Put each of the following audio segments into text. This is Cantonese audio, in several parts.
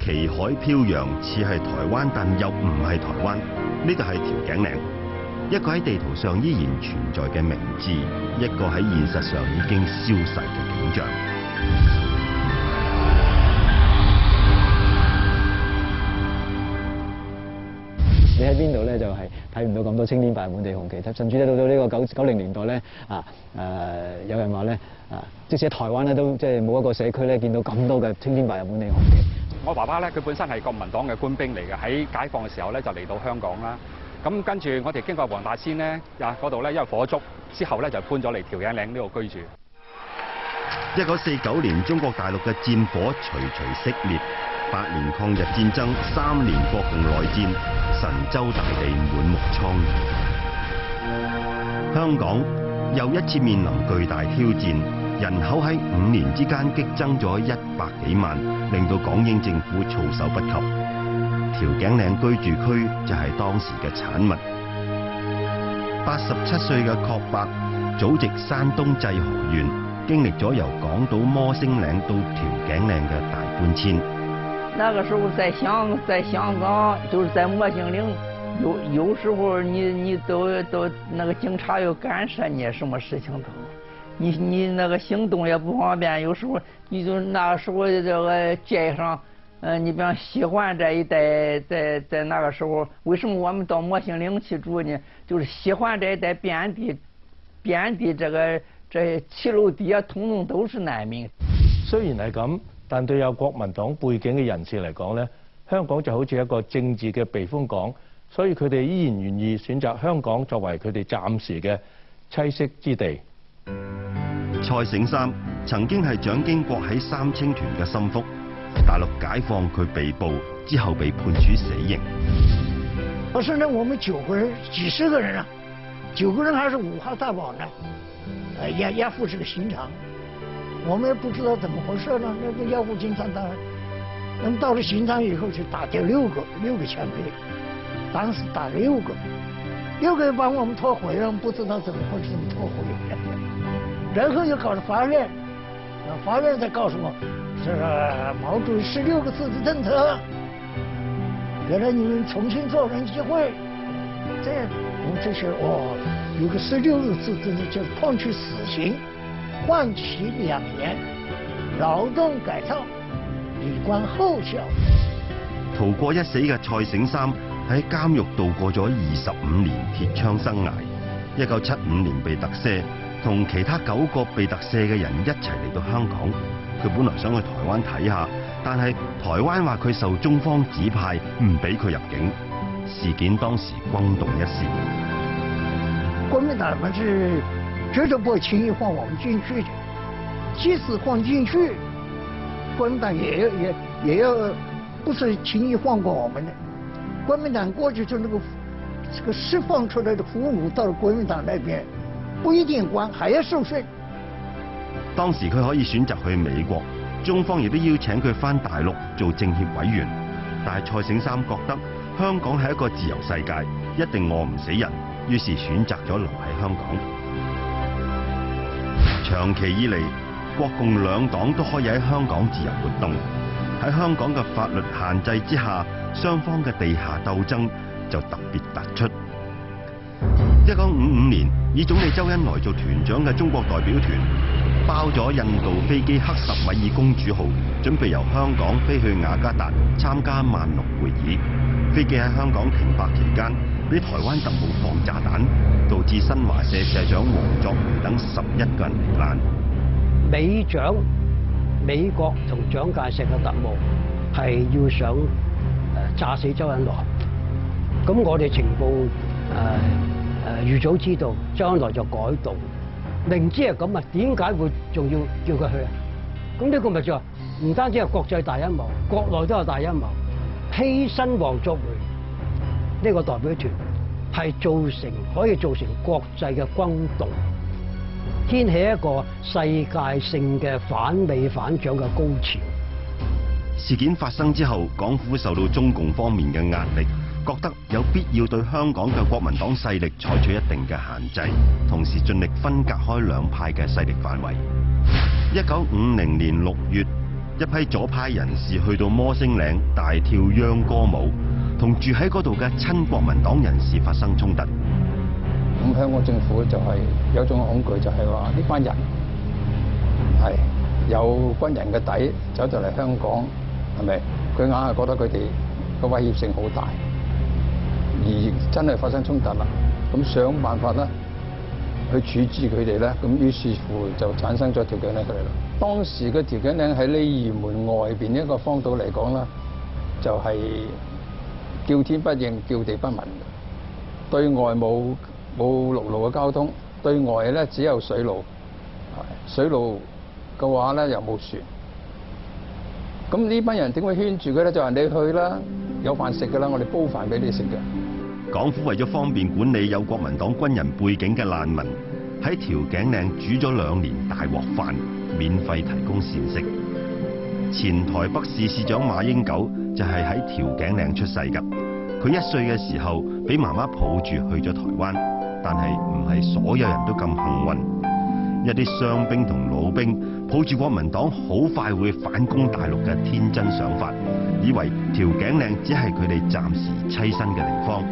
旗海飄揚，似係台灣，但又唔係台灣。呢度係調景嶺，一個喺地圖上依然存在嘅名字，一個喺現實上已經消逝嘅景象。你喺邊度咧，就係睇唔到咁多青天白日滿地紅旗。甚至咧到呢個90年代咧，有人話咧，即使喺台灣咧都即係冇一個社區咧見到咁多嘅青天白日滿地紅旗。我爸爸咧，佢本身係國民黨嘅官兵嚟嘅，喺解放嘅時候咧就嚟到香港啦。咁跟住我哋經過黃大仙咧，嗰度咧因為火燭之後咧就搬咗嚟調景嶺呢度居住。1949年中國大陸嘅戰火徐徐熄滅，8年抗日戰爭，3年國共內戰，神州大地滿目瘡痍。香港又一次面臨巨大挑戰，人口喺5年之間激增咗100幾萬，令到港英政府措手不及。調景嶺居住區就係當時嘅產物。87歲嘅郝伯祖籍山東濟河縣，經歷咗由港島摩星嶺到調景嶺嘅大搬遷。那個時候在香港，就是在摩星嶺，有時候你都那個警察要干涉你什麼事情都，你那個行動也不方便。有時候你就那個時候這個街上，你比方西環這一帶，在那個時候，為什麼我們到摩星嶺去住呢？就是西環這一帶遍地這騎樓底下通通都是難民。雖然係咁，但對有國民黨背景嘅人士嚟講咧，香港就好似一個政治嘅避風港，所以佢哋依然願意選擇香港作為佢哋暫時嘅棲息之地。蔡醒三曾經係蔣經國喺三青團嘅心腹，大陸解放佢被捕之後被判處死刑。可是呢，我們9個人、幾十個人啊，9個人還是5號大堡呢，押赴這個刑場。我們也不知道怎麼回事呢。那個押赴刑場，當然，那麼到了刑場以後就打掉6個槍毙，當時打了6個把我們拖回來，不知道怎麼回事，怎麼拖回來，然後又告訴法院，法院才告訴我，是毛主席16個字的政策，給了你們重新做人機會。這樣，我們這些有個16個字政策，就是判處死刑。緩期2年，勞動改造，以觀後效。逃過一死嘅蔡醒三喺監獄度過咗25年鐵槍生涯。1975年被特赦，同其他9個被特赦嘅人一齊嚟到香港。佢本來想去台灣睇下，但係台灣話佢受中方指派，唔俾佢入境。事件當時轟動一時。國民黨們是絕對不會輕易放我們進去的，即使放進去，國民黨也要不是輕易放過我們的。國民黨過去就這個釋放出來的俘虜到了國民黨那邊，不一定關，還要受審。當時佢可以選擇去美國，中方亦都邀請佢返大陸做政協委員，但係蔡醒三覺得香港係一個自由世界，一定餓唔死人，於是選擇咗留喺香港。長期以嚟，國共兩黨都可以喺香港自由活動。喺香港嘅法律限制之下，雙方嘅地下鬥爭就特別突出。1955年，以總理周恩來做團長嘅中國代表團，包咗印度飛機克什米爾公主號，準備由香港飛去雅加達參加萬隆會議。飛機喺香港停泊期間，俾台灣特務放炸彈，導致新華社社長黃作培等11個人罹難。美國同蔣介石嘅特務係要想炸死周恩來，咁我哋情報預早知道，周恩來就改道，明知係咁啊，點解會仲要叫佢去啊？咁呢個咪就唔單止係國際大陰謀，國內都有大陰謀，犧牲黃作培呢個代表團係可以造成國際嘅轟動，掀起一個世界性嘅反美反蔣嘅高潮。事件發生之後，港府受到中共方面嘅壓力，覺得有必要對香港嘅國民黨勢力採取一定嘅限制，同時盡力分隔開兩派嘅勢力範圍。1950年6月，一批左派人士去到摩星嶺大跳秧歌舞，同住喺嗰度嘅親國民黨人士發生衝突。咁香港政府就係有種恐懼，就係話呢班人係有軍人嘅底走到嚟香港，係咪？佢硬係覺得佢哋個威脅性好大，而真係發生衝突啦，咁想辦法咧去處置佢哋咧，咁於是乎就產生咗調景嶺佢哋啦。當時嘅調景嶺喺鯉魚門外邊一個荒島嚟講咧，就係叫天不應，叫地不聞嘅。對外冇陸路嘅交通，對外咧只有水路。水路嘅話咧又冇船。咁呢班人點會圈住佢咧？就話你去啦，有飯食㗎啦，我哋煲飯俾你食嘅。港府為咗方便管理有國民黨軍人背景嘅難民，喺調景嶺煮咗2年大鑊飯，免費提供膳食。前台北市市長馬英九就係喺調景嶺出世㗎。佢1歲嘅時候俾媽媽抱住去咗台灣，但係唔係所有人都咁幸運。一啲傷兵同老兵抱住國民黨好快會反攻大陸嘅天真想法，以為調景嶺只係佢哋暫時棲身嘅地方，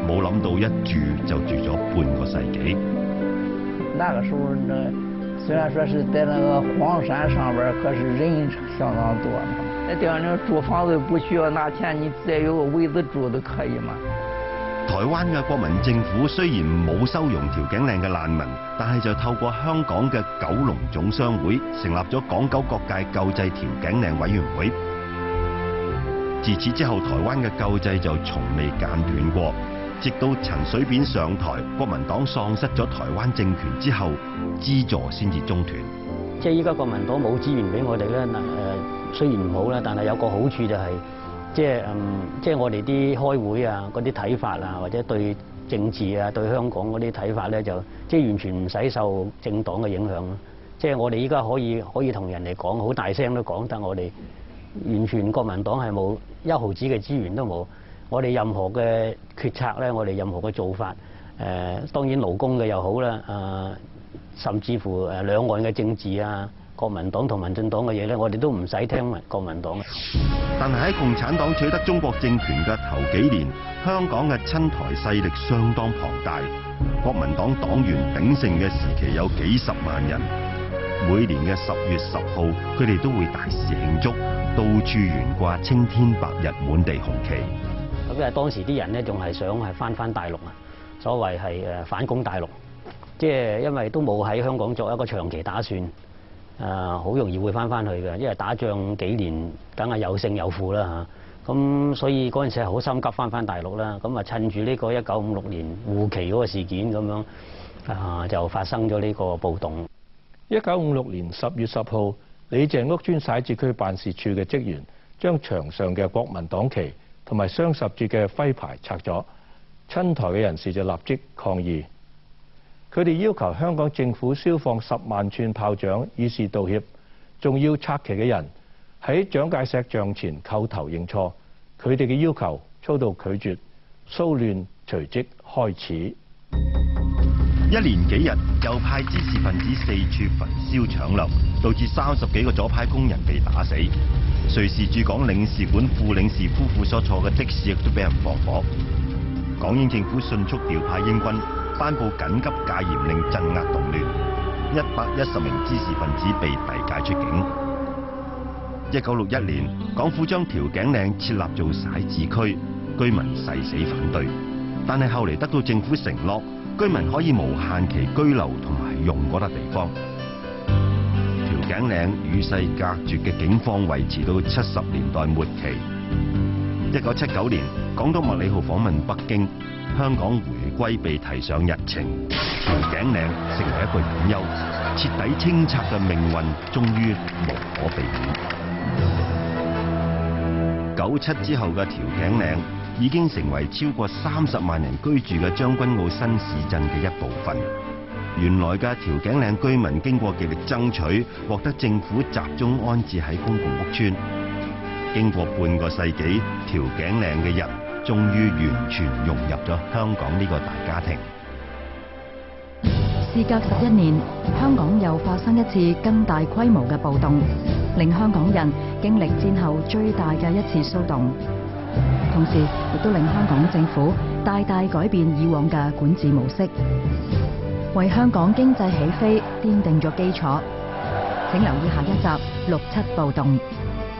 冇諗到一住就住咗半個世紀。那個時候雖然說是在那個荒山上邊，可是人相當多嘛。那地方你住房子不需要拿錢，你只要有個位子住都可以嘛。台灣嘅國民政府雖然冇收容調景嶺嘅難民，但係就透過香港嘅九龍總商會成立咗港九各界救濟調景嶺委員會。自此之後，台灣嘅救濟就從未間斷過，直到陳水扁上台，國民黨喪失咗台灣政權之後，資助先至中斷。即係依家國民黨冇資源俾我哋咧，雖然唔好啦，但係有個好處就係、即係我哋啲開會啊，嗰啲睇法啊，或者對政治啊、對香港嗰啲睇法咧，就即係完全唔使受政黨嘅影響咯。即係我哋依家可以同人哋講，好大聲都講得，我哋完全國民黨係冇1毫子嘅資源都冇。我哋任何嘅決策咧，我哋任何嘅做法，當然勞工嘅又好啦，甚至乎兩岸嘅政治啊，國民黨同民進黨嘅嘢咧，我哋都唔使聽國民黨嘅。但係喺共產黨取得中國政權嘅頭幾年，香港嘅親台勢力相當龐大，國民黨黨員鼎盛嘅時期有幾十萬人。每年嘅10月10號，佢哋都會大肆慶祝，到處懸掛青天白日滿地紅旗。咁因為當時啲人咧仲係想係翻大陸啊，所謂係反攻大陸，即係因為都冇喺香港作一個長期打算，好容易會翻去嘅，因為打仗幾年，梗係有勝有負啦嚇。咁所以嗰陣時係好心急翻大陸啦，咁啊趁住呢個1956年護旗嗰個事件咁樣，就發生咗呢個暴動。1956年10月10號，李鄭屋村徙置區辦事處嘅職員將牆上嘅國民黨旗同埋雙十字嘅徽牌拆咗，親台嘅人士就立即抗議。佢哋要求香港政府銷放10萬寸炮仗以示道歉，仲要拆旗嘅人喺蔣介石像前叩頭認錯。佢哋嘅要求遭到拒絕，騷亂隨即開始。一連幾日，右派知識分子四處焚燒搶掠，導致30幾個左派工人被打死。瑞士駐港領事館副領事夫婦所坐嘅的士亦都俾人放火。港英政府迅速調派英軍，頒布緊急戒嚴令鎮壓動亂，110名知識分子被遞解出境。1961年，港府將調景嶺設立做徙置區，居民誓死反對，但係後嚟得到政府承諾，居民可以無限期居留同埋用嗰笪地方。調景嶺與世隔絕嘅境況維持到70年代末期。1979年，港督麥理浩訪問北京，香港回歸被提上日程，調景嶺成為一個隱憂，徹底清拆嘅命運終於無可避免。97之後嘅調景嶺已經成為超過30萬人居住嘅將軍澳新市鎮嘅一部分。原來嘅調景嶺居民經過極力爭取，獲得政府集中安置喺公共屋邨。經過半個世紀，調景嶺嘅人終於完全融入咗香港呢個大家庭。事隔11年，香港又發生一次更大規模嘅暴動。令香港人經歷戰後最大嘅一次騷動，同時亦都令香港政府大大改變以往嘅管治模式，為香港經濟起飛奠定咗基礎。請留意下一集《六七暴動》。